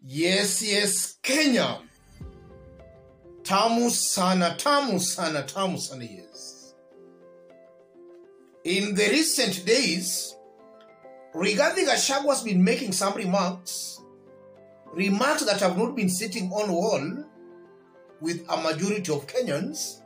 Yes, Kenya. Tamu sana, yes. In the recent days, Rigathi Gachagua has been making some remarks that have not been sitting on wall with a majority of Kenyans,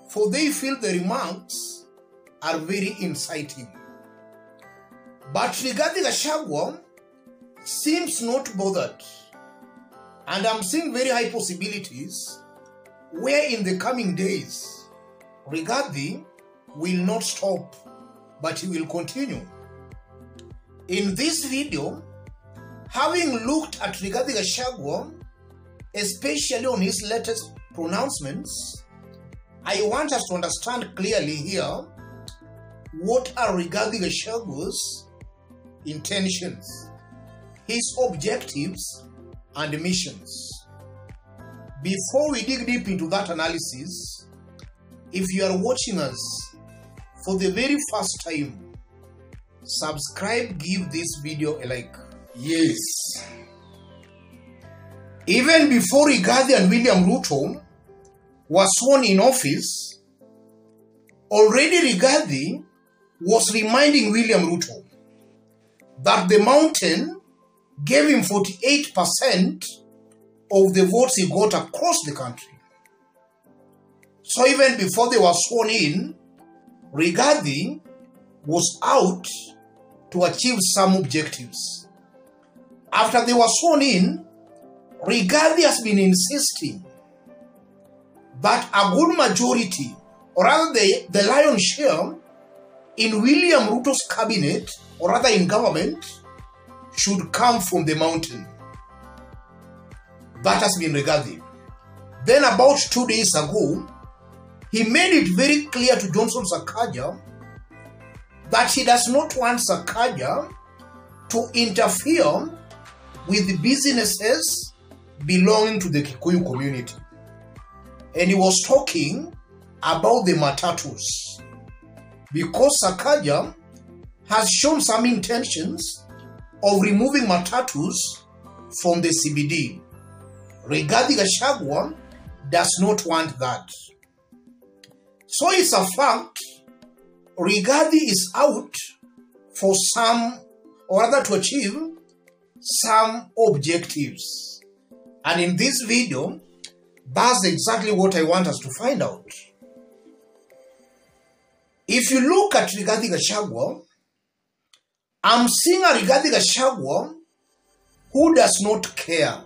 for they feel the remarks are very inciting. But Rigathi Gachagua seems not bothered, and I'm seeing very high possibilities where in the coming days, Rigathi will not stop, but he will continue. In this video, having looked at Rigathi Gachagua, especially on his latest pronouncements, I want us to understand clearly here what are Rigathi Gachagua's intentions, his objectives and missions. Before we dig deep into that analysis, if you are watching us for the very first time, subscribe, give this video a like. Yes. Even before Rigathi and William Ruto were sworn in office, already Rigathi was reminding William Ruto that the mountain gave him 48% of the votes he got across the country. So even before they were sworn in, Rigathi was out to achieve some objectives. After they were sworn in, Rigathi has been insisting that a good majority, or rather the lion's share, in William Ruto's cabinet, or rather in government, should come from the mountain. That has been Rigathi. Then about 2 days ago, he made it very clear to Johnson Sakaja that he does not want Sakaja to interfere with businesses belonging to the Kikuyu community. And he was talking about the matatus, because Sakaja has shown some intentions of removing matatus from the CBD. Rigathi Gachagua does not want that. So it's a fact, Rigathi is out for some, or rather to achieve some objectives. And in this video, that's exactly what I want us to find out. If you look at Rigathi Gachagua, I'm seeing a Rigathi Gachagua who does not care,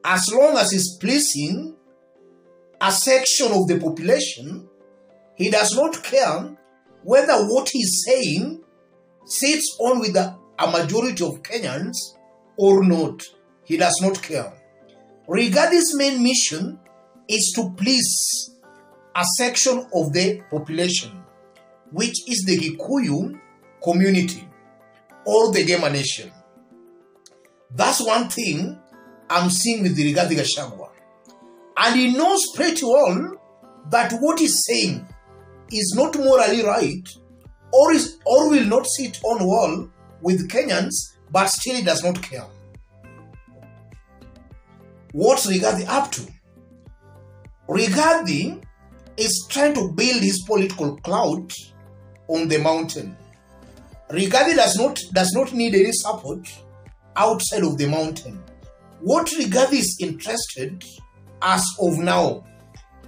as long as he's pleasing a section of the population. He does not care whether what he's saying sits on with a majority of Kenyans or not. He does not care. Rigathi's main mission is to please a section of the population, which is the Kikuyu community or the Gema Nation. That's one thing I'm seeing with the Rigathi Gachagua. And he knows pretty well that what he's saying is not morally right, or will not sit on wall with Kenyans, but still he does not care. What's Rigathi up to? Rigathi is trying to build his political clout on the mountain. Rigathi does not need any support outside of the mountain. What Rigathi is interested as of now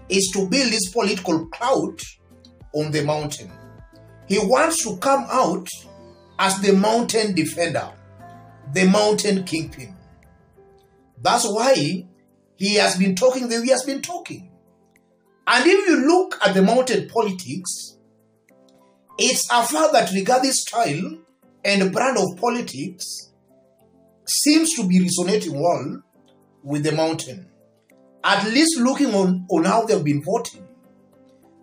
is to build his political clout on the mountain. He wants to come out as the mountain defender, the mountain kingpin. That's why he has been talking the way he has been talking. And if you look at the mountain politics, it's a fact that Rigathi's style and brand of politics seems to be resonating well with the mountain. At least looking on how they've been voting.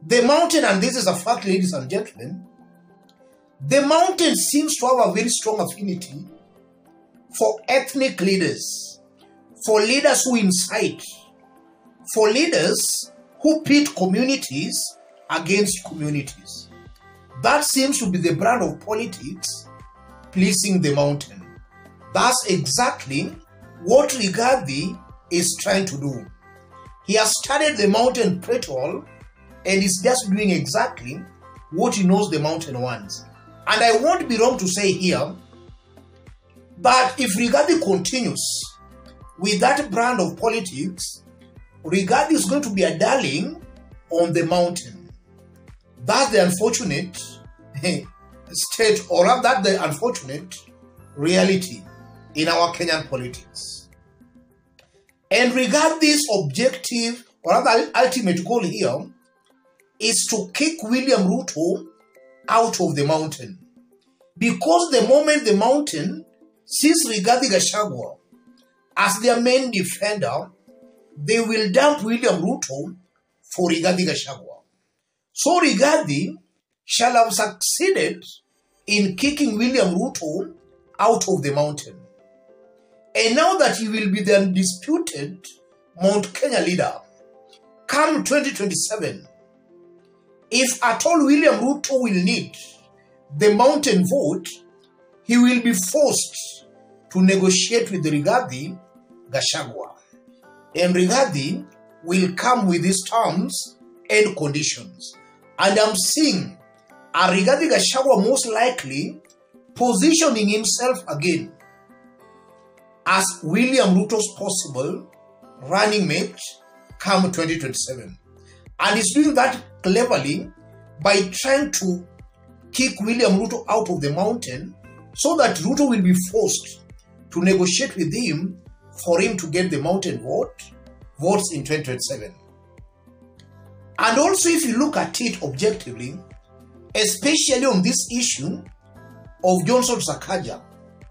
The mountain, and this is a fact, ladies and gentlemen, the mountain seems to have a very strong affinity for ethnic leaders, for leaders who incite, for leaders who pit communities against communities. That seems to be the brand of politics pleasing the mountain. That's exactly what Rigathi is trying to do. He has started the mountain patrol and is just doing exactly what he knows the mountain wants. And I won't be wrong to say here that if Rigathi continues with that brand of politics, Rigathi is going to be a darling on the mountain. That's the unfortunate state, or that's the unfortunate reality in our Kenyan politics. And Rigathi's objective, or rather ultimate goal here, is to kick William Ruto out of the mountain. Because the moment the mountain sees Rigathi Gachagua as their main defender, they will dump William Ruto for Rigathi Gachagua. So Rigathi shall have succeeded in kicking William Ruto out of the mountain. And now that he will be the undisputed Mount Kenya leader, come 2027, if at all William Ruto will need the mountain vote, he will be forced to negotiate with Rigathi Gachagua. And Rigathi will come with his terms and conditions. And I'm seeing a Rigathi Gachagua most likely positioning himself again as William Ruto's possible running mate come 2027. And he's doing that cleverly by trying to kick William Ruto out of the mountain so that Ruto will be forced to negotiate with him for him to get the mountain votes in 2027. And also, if you look at it objectively, especially on this issue of Johnson Sakaja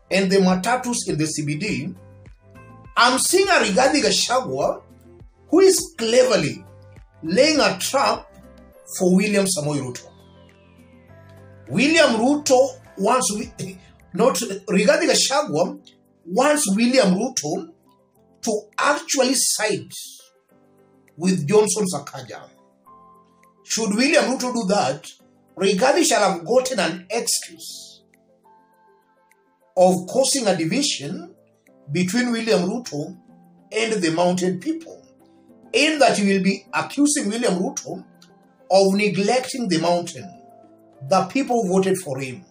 and the matatus in the CBD, I'm seeing a Rigathi Gachagua who is cleverly laying a trap for William Samoei Ruto. William Ruto wants, not Rigathi Gachagua wants William Ruto to actually side with Johnson Sakaja. Should William Ruto do that, Rigathi shall have gotten an excuse of causing a division between William Ruto and the mountain people, in that he will be accusing William Ruto of neglecting the mountain. The people voted for him.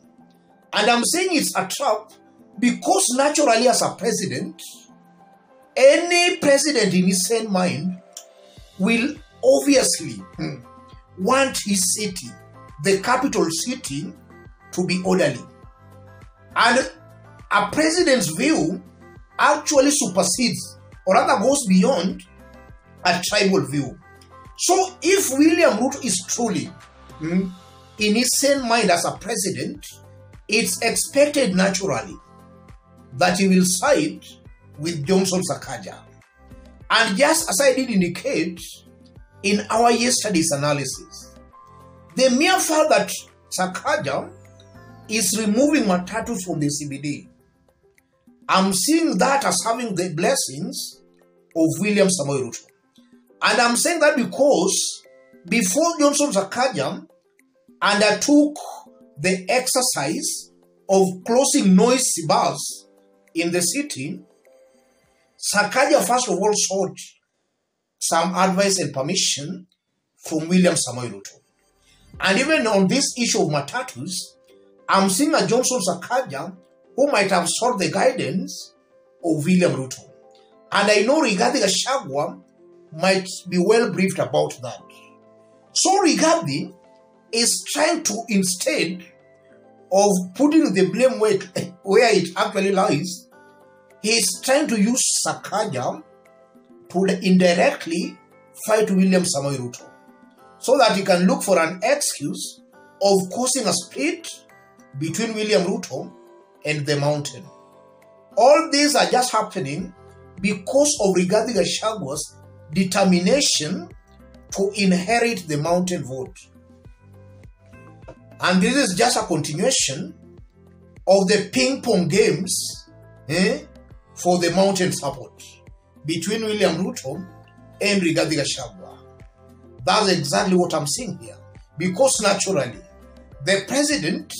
And I'm saying it's a trap because naturally as a president, any president in his sane mind will obviously want his city, the capital city, to be orderly. And a president's view actually supersedes, or rather goes beyond, a tribal view. So if William Ruto is truly in his sane mind as a president, it's expected naturally that he will side with Johnson Sakaja. And just as I did indicate in our yesterday's analysis, the mere fact that Sakaja is removing matatus from the CBD, I'm seeing that as having the blessings of William Samoei Ruto. And I'm saying that because before Johnson Sakaja undertook the exercise of closing noisy bars in the city, Sakaja first of all sought some advice and permission from William Samoei Ruto. And even on this issue of matatus, I'm seeing a Johnson Sakaja who might have sought the guidance of William Ruto. And I know Rigathi Gachagua might be well briefed about that. So Rigathi is trying to, instead of putting the blame where it actually lies, he is trying to use Sakaja to indirectly fight William Samoei Ruto, so that he can look for an excuse of causing a split between William Ruto and the mountain. All these are just happening because of Rigathi Gachagua's determination to inherit the mountain vote. And this is just a continuation of the ping-pong games for the mountain support between William Ruto and Rigathi Gachagua. That's exactly what I'm seeing here. Because naturally, the president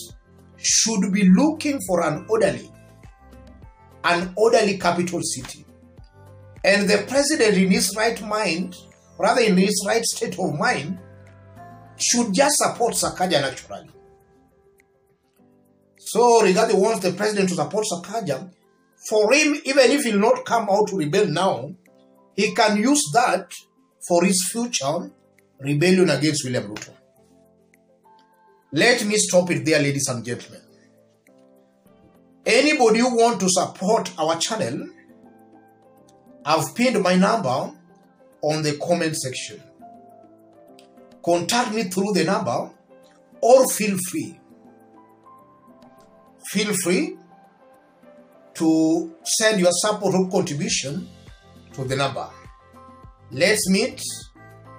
should be looking for an orderly capital city. And the president in his right mind, rather in his right state of mind, should just support Sakaja naturally. So Rigathi wants the president to support Sakaja. For him, even if he will not come out to rebel now, he can use that for his future rebellion against William Ruto. Let me stop it there, ladies and gentlemen. Anybody who want to support our channel, I've pinned my number on the comment section. Contact me through the number or feel free. Feel free to send your support or contribution to the number. Let's meet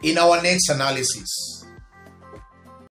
in our next analysis.